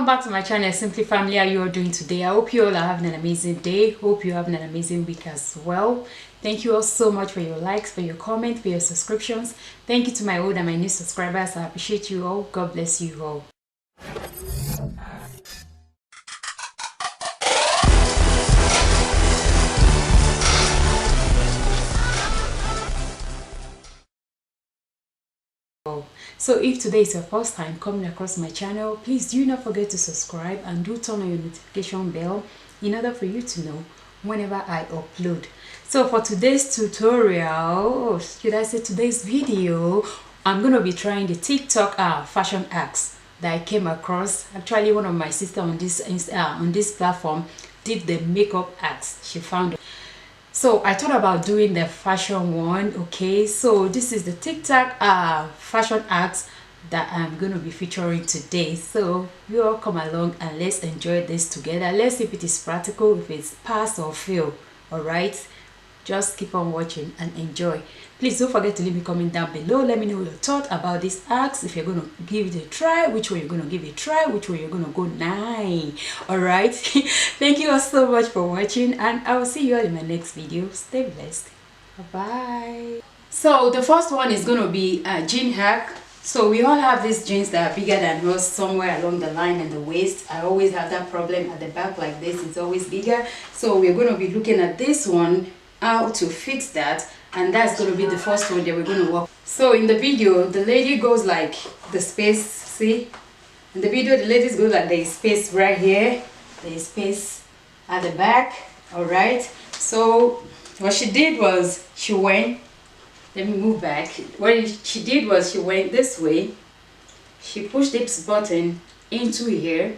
Welcome back to my channel, Simply Family. How you all doing today? I hope you all are having an amazing day. Hope you're having an amazing week as well. Thank you all so much for your likes, for your comments, for your subscriptions. Thank you to my old and my new subscribers. I appreciate you all. God bless you all. So if today is your first time coming across my channel, please do not forget to subscribe and do turn on your notification bell in order for you to know whenever I upload. So for today's tutorial, should I say today's video, I'm going to be trying the TikTok fashion hacks that I came across. Actually, one of my sisters on this platform did the makeup hacks she found. So I thought about doing the fashion one. Okay, so this is the TikTok fashion hacks that I'm going to be featuring today. So you all come along and let's enjoy this together. Let's see if it is practical, if it's pass or fail. All right, just keep on watching and enjoy. Please don't forget to leave me a comment down below. Let me know your thought about these hacks. If you're going to give it a try, which one you're going to give it a try, which one you're going to go 9. All right. Thank you all so much for watching, and I will see you all in my next video. Stay blessed. Bye. So the first one is going to be a jean hack. So we all have these jeans that are bigger than us somewhere along the line in the waist. I always have that problem at the back like this. It's always bigger. So we're going to be looking at this one, how to fix that. And that's going to be the first one that we're going to work. So in the video, the lady goes like the space, see? In the video, the ladies go like there is space right here. There is space at the back, all right? So what she did was she went, let me move back. What she did was she went this way. She pushed this button into here.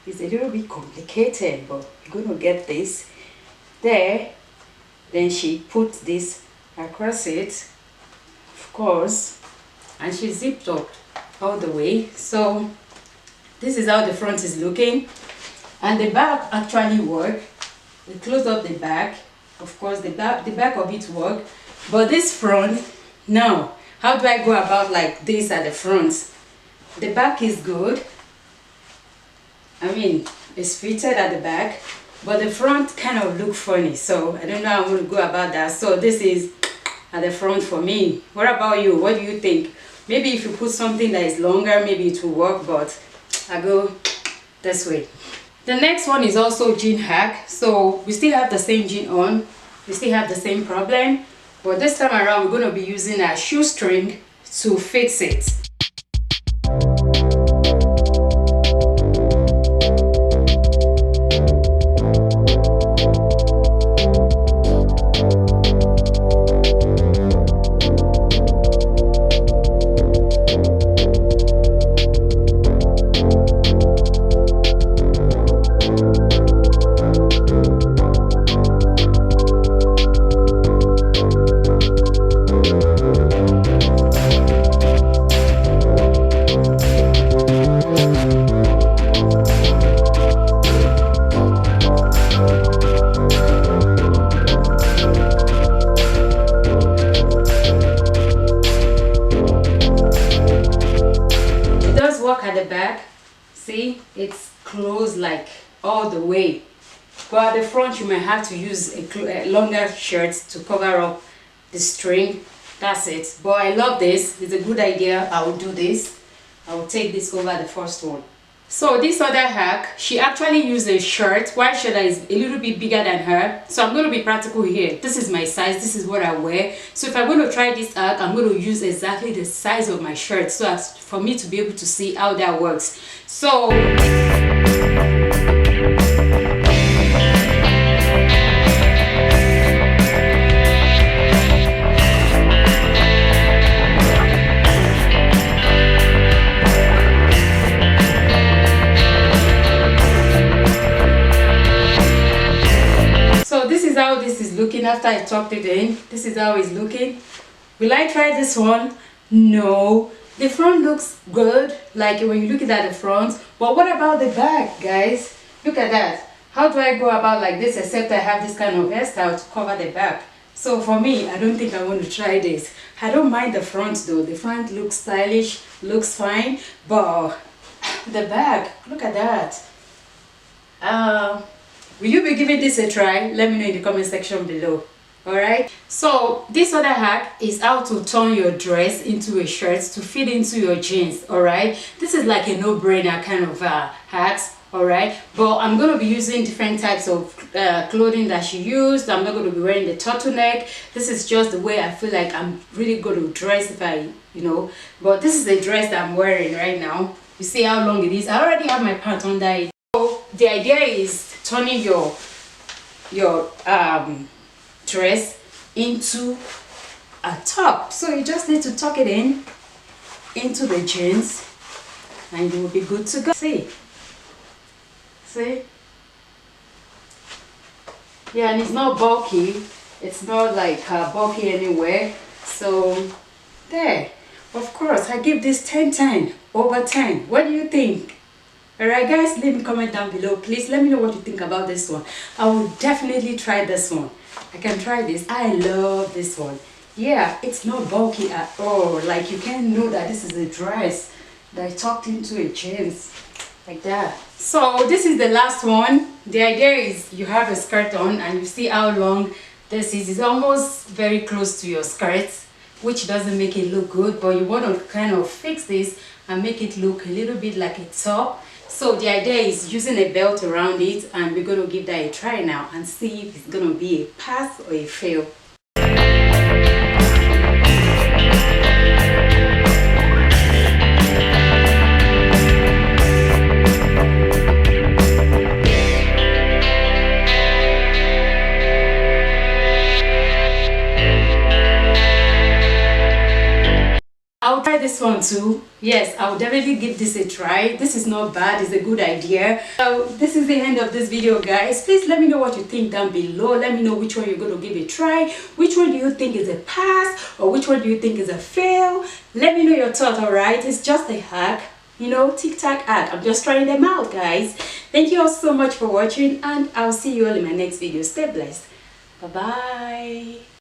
It's a little bit complicated, but you're going to get this. There. Then she put this across it, of course, and she zipped up all the way. So this is how the front is looking, and the back actually work. We close up the back, of course the back of it work, but this front, no. How do I go about like this at the front? The back is good. I mean, it's fitted at the back, but the front kind of look funny, so I don't know how I'm going to go about that. So this is at the front for me. What about you? What do you think? Maybe if you put something that is longer, maybe it will work, but I go this way. The next one is also jean hack. So we still have the same jean on, we still have the same problem, but this time around we're going to be using a shoestring to fix it. At the back, see, it's closed like all the way, but at the front you might have to use a longer shirt to cover up the string. That's it. But I love this. It's a good idea. I will do this. I will take this over the first one. So this other hack, she actually used a shirt. White shirt that is a little bit bigger than her. So I'm going to be practical here. This is my size. This is what I wear. So if I'm going to try this hack, I'm going to use exactly the size of my shirt so as for me to be able to see how that works. So this is how this is looking after I tucked it in. This is how it's looking. Will I try this one? No. The front looks good, like when you look at the front. But what about the back, guys? Look at that. How do I go about like this except I have this kind of hairstyle to cover the back? So for me, I don't think I want to try this. I don't mind the front though. The front looks stylish, looks fine, but the back, look at that. Will you be giving this a try? Let me know in the comment section below. Alright, so this other hack is how to turn your dress into a shirt to fit into your jeans. Alright, this is like a no-brainer kind of hacks. Alright, but I'm going to be using different types of clothing that she used. I'm not going to be wearing the turtleneck. This is just the way I feel like I'm really going to dress if I, but this is the dress that I'm wearing right now. You see how long it is. I already have my pants under it. So the idea is turning your dress into a top. So you just need to tuck it into the jeans and you will be good to go. See, yeah, and it's not bulky. It's not like bulky anywhere. So there, of course, I give this 10 over 10. What do you think? Alright guys, leave me a comment down below. Please let me know what you think about this one. I will definitely try this one. I can try this. I love this one. Yeah, it's not bulky at all. Like you can know that this is a dress that I tucked into a jeans like that. So this is the last one. The idea is you have a skirt on and you see how long this is. It's almost very close to your skirt, which doesn't make it look good, but you want to kind of fix this and make it look a little bit like a top. So the idea is using a belt around it, and we're going to give that a try now and see if it's going to be a pass or a fail. I'll try this one too. Yes, I'll definitely give this a try. This is not bad. It's a good idea. So this is the end of this video, guys. Please let me know what you think down below. Let me know which one you're going to give a try. Which one do you think is a pass, or which one do you think is a fail? Let me know your thoughts. All right, it's just a hack, tic-tac hack. I'm just trying them out, guys. Thank you all so much for watching, and I'll see you all in my next video. Stay blessed. Bye bye.